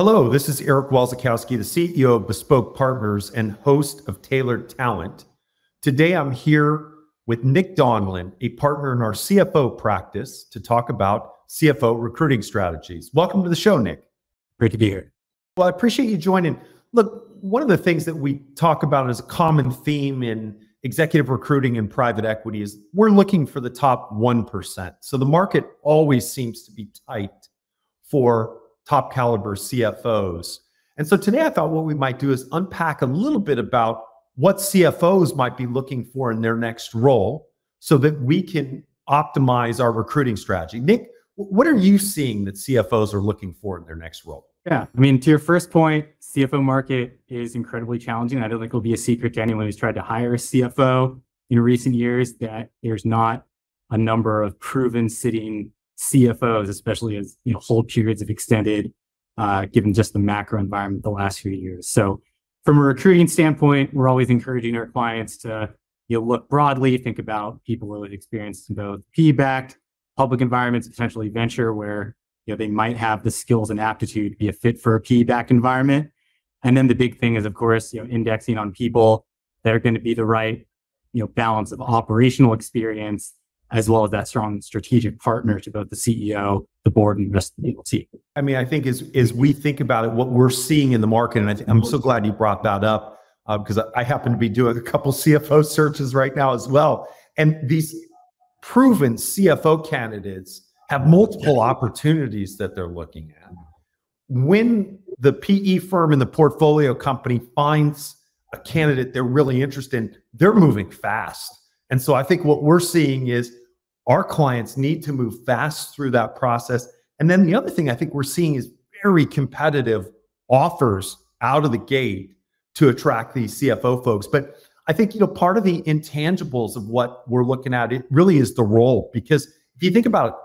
Hello, this is Eric Walczykowski, the CEO of Bespoke Partners and host of Tailored Talent. Today, I'm here with Nick Donlan, a partner in our CFO practice, to talk about CFO recruiting strategies. Welcome to the show, Nick. Great to be here. Well, I appreciate you joining. Look, one of the things that we talk about as a common theme in executive recruiting and private equity is we're looking for the top 1%. So the market always seems to be tight for top caliber CFOs. And so today I thought what we might do is unpack a little bit about what CFOs might be looking for in their next role so that we can optimize our recruiting strategy. Nick, what are you seeing that CFOs are looking for in their next role? Yeah, I mean, to your first point, CFO market is incredibly challenging. I don't think it'll be a secret to anyone who's tried to hire a CFO in recent years that there's not a number of proven sitting CFOs, especially as hold periods have extended, given just the macro environment the last few years. So from a recruiting standpoint, we're always encouraging our clients to look broadly, think about people with experience in both PE-backed, public environments, potentially venture, where they might have the skills and aptitude to be a fit for a PE-backed environment. And then the big thing is, of course, indexing on people that are going to be the right balance of operational experience, as well as that strong strategic partner to both the CEO, the board, and the rest of the legal team. I mean, I think as we think about it, what we're seeing in the market, and I'm so glad you brought that up because I happen to be doing a couple CFO searches right now as well. And these proven CFO candidates have multiple opportunities that they're looking at. When the PE firm and the portfolio company finds a candidate they're really interested in, they're moving fast. And so I think what we're seeing is our clients need to move fast through that process. And then the other thing I think we're seeing is very competitive offers out of the gate to attract these CFO folks. But I think, part of the intangibles of what we're looking at, it really is the role. Because if you think about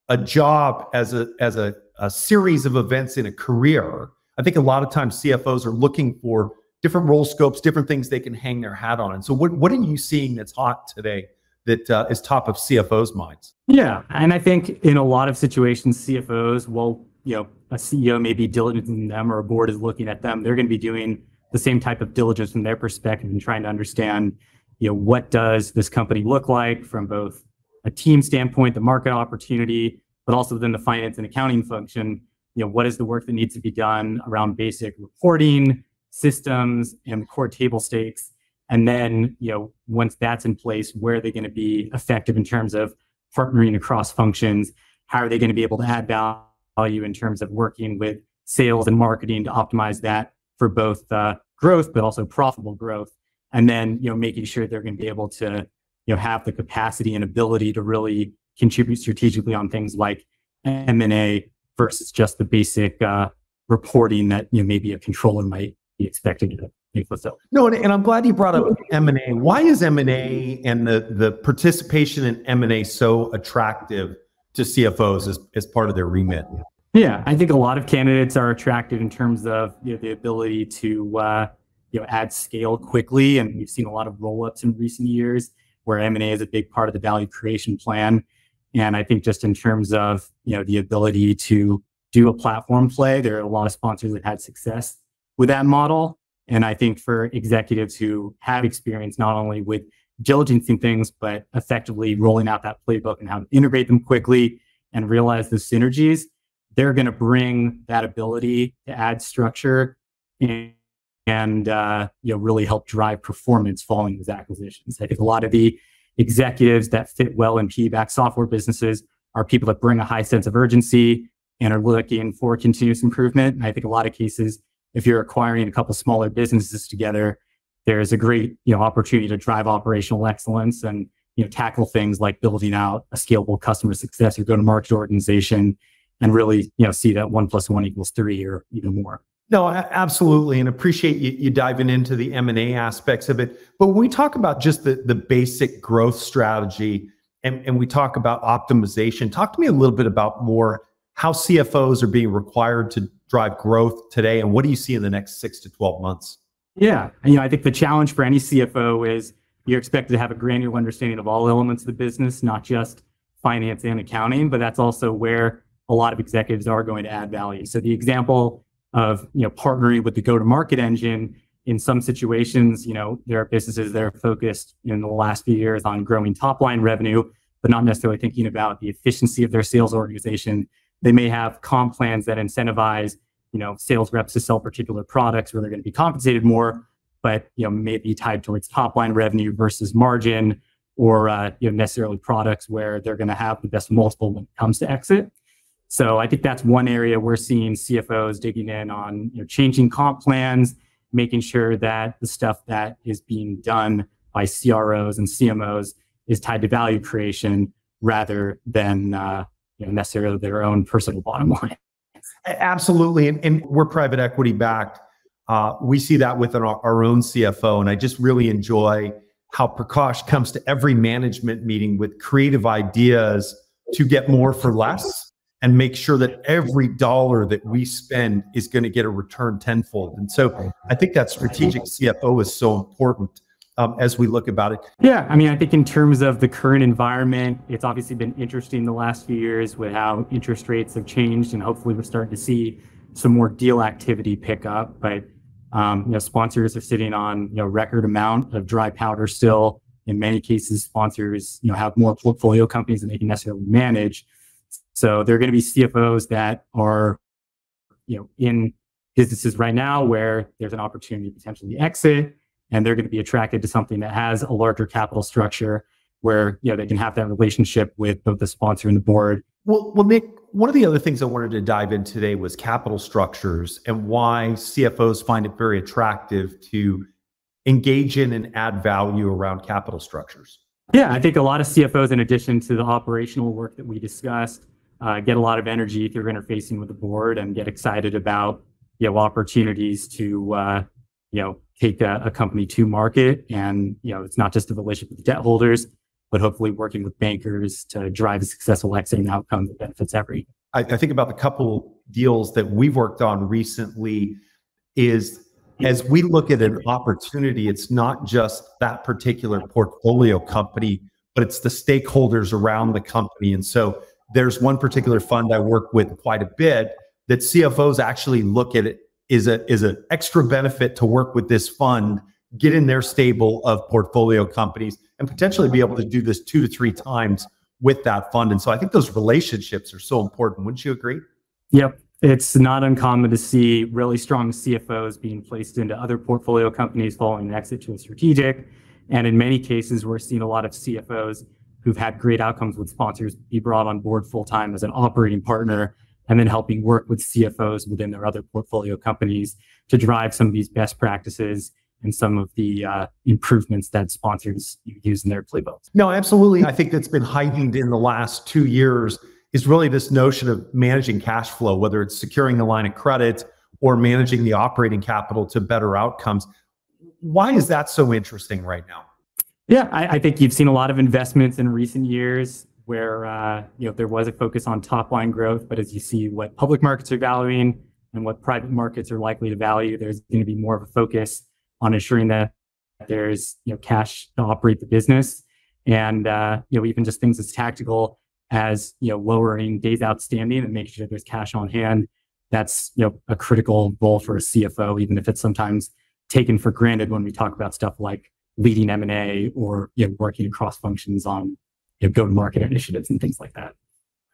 a job as a series of events in a career, I think a lot of times CFOs are looking for different role scopes, different things they can hang their hat on. And so what are you seeing that's hot today that is top of CFOs' minds? Yeah, and I think in a lot of situations, CFOs, a CEO may be diligencing them or a board is looking at them. They're going to be doing the same type of diligence from their perspective and trying to understand, what does this company look like from both a team standpoint, the market opportunity, but also within the finance and accounting function. What is the work that needs to be done around basic reporting, systems, and core table stakes? And then, once that's in place, where are they going to be effective in terms of partnering across functions? How are they going to be able to add value in terms of working with sales and marketing to optimize that for both growth, but also profitable growth? And then, making sure they're going to be able to, have the capacity and ability to really contribute strategically on things like M&A versus just the basic reporting that maybe a controller might be expected to be fulfilled. No, and I'm glad you brought up M&A. Why is M&A and the participation in M&A so attractive to CFOs as part of their remit? Yeah, I think a lot of candidates are attracted in terms of the ability to add scale quickly, and we've seen a lot of roll-ups in recent years where M&A is a big part of the value creation plan. And I think just in terms of the ability to do a platform play, there are a lot of sponsors that had success with that model. And I think for executives who have experience not only with diligencing things, but effectively rolling out that playbook and how to integrate them quickly and realize the synergies, they're going to bring that ability to add structure and really help drive performance following those acquisitions. I think a lot of the executives that fit well in PE-backed software businesses are people that bring a high sense of urgency and are looking for continuous improvement. And I think a lot of cases, if you're acquiring a couple smaller businesses together, there's a great opportunity to drive operational excellence and tackle things like building out a scalable customer success or go-to-market organization, and really see that 1 + 1 = 3 or even more. No, absolutely, and appreciate you diving into the M&A aspects of it. But when we talk about just the basic growth strategy and we talk about optimization, talk to me a little bit about more how CFOs are being required to drive growth today, and what do you see in the next 6 to 12 months? Yeah, I think the challenge for any CFO is you're expected to have a granular understanding of all elements of the business, not just finance and accounting, but that's also where a lot of executives are going to add value. So the example of, partnering with the go-to-market engine. In some situations, there are businesses that are focused in the last few years on growing top line revenue, but not necessarily thinking about the efficiency of their sales organization. They may have comp plans that incentivize, sales reps to sell particular products where they're going to be compensated more, but, may be tied towards top line revenue versus margin, or, necessarily products where they're going to have the best multiple when it comes to exit. So I think that's one area we're seeing CFOs digging in on, changing comp plans, making sure that the stuff that is being done by CROs and CMOs is tied to value creation rather than necessarily their own personal bottom line. Absolutely. And we're private equity backed. We see that within our own CFO. And I just really enjoy how Prakash comes to every management meeting with creative ideas to get more for less and make sure that every dollar that we spend is going to get a return tenfold. And so I think that strategic CFO is so important as we look about it. Yeah, I think in terms of the current environment, it's obviously been interesting the last few years with how interest rates have changed, and hopefully we're starting to see some more deal activity pick up. But sponsors are sitting on record amount of dry powder still. In many cases, sponsors have more portfolio companies than they can necessarily manage. So there are going to be CFOs that are, in businesses right now where there's an opportunity to potentially exit, and they're going to be attracted to something that has a larger capital structure where, they can have that relationship with both the sponsor and the board. Well, Nick, one of the other things I wanted to dive in today was capital structures and why CFOs find it very attractive to engage in and add value around capital structures. Yeah, I think a lot of CFOs, in addition to the operational work that we discussed, get a lot of energy through interfacing with the board and get excited about opportunities to take a company to market. And it's not just a relationship with the debt holders, but hopefully working with bankers to drive a successful exit and outcome that benefits everyone. I think about the couple deals that we've worked on recently is, as we look at an opportunity, it's not just that particular portfolio company, but it's the stakeholders around the company. And so there's one particular fund I work with quite a bit that CFOs actually look at it is an extra benefit to work with this fund, get in their stable of portfolio companies, and potentially be able to do this 2 to 3 times with that fund. And so I think those relationships are so important. Wouldn't you agree? Yep. It's not uncommon to see really strong CFOs being placed into other portfolio companies following an exit to a strategic. And in many cases, we're seeing a lot of CFOs who've had great outcomes with sponsors be brought on board full-time as an operating partner, and then helping work with CFOs within their other portfolio companies to drive some of these best practices and some of the improvements that sponsors use in their playbooks. No, absolutely. I think that's been heightened in the last 2 years is really this notion of managing cash flow, whether it's securing the line of credit or managing the operating capital to better outcomes. Why is that so interesting right now? Yeah, I think you've seen a lot of investments in recent years where there was a focus on top line growth, but as you see what public markets are valuing and what private markets are likely to value, there's going to be more of a focus on ensuring that there's cash to operate the business, and even just things as tactical as lowering days outstanding and making sure there's cash on hand. That's a critical goal for a CFO, even if it's sometimes taken for granted when we talk about stuff like leading M&A or working across functions on go-to-market initiatives and things like that.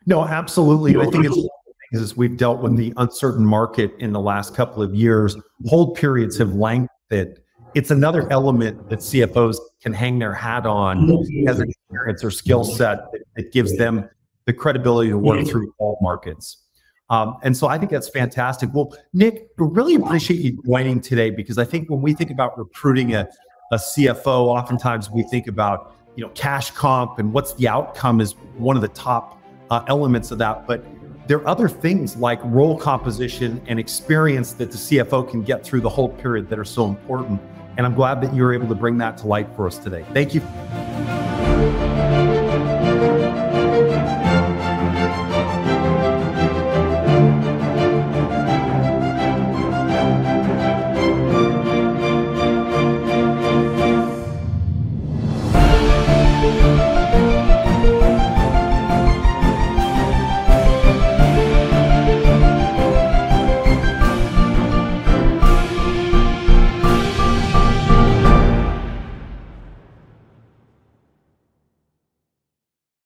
No, absolutely. I think it's as we've dealt with the uncertain market in the last couple of years, hold periods have lengthened. It's another element that CFOs can hang their hat on as an experience or skill set that gives them the credibility to work through all markets. And so I think that's fantastic. Well, Nick, we really appreciate you joining today, because I think when we think about recruiting a CFO, oftentimes we think about cash comp and what's the outcome is one of the top elements of that. But there are other things like role composition and experience that the CFO can get through the whole period that are so important. And I'm glad that you were able to bring that to light for us today. Thank you.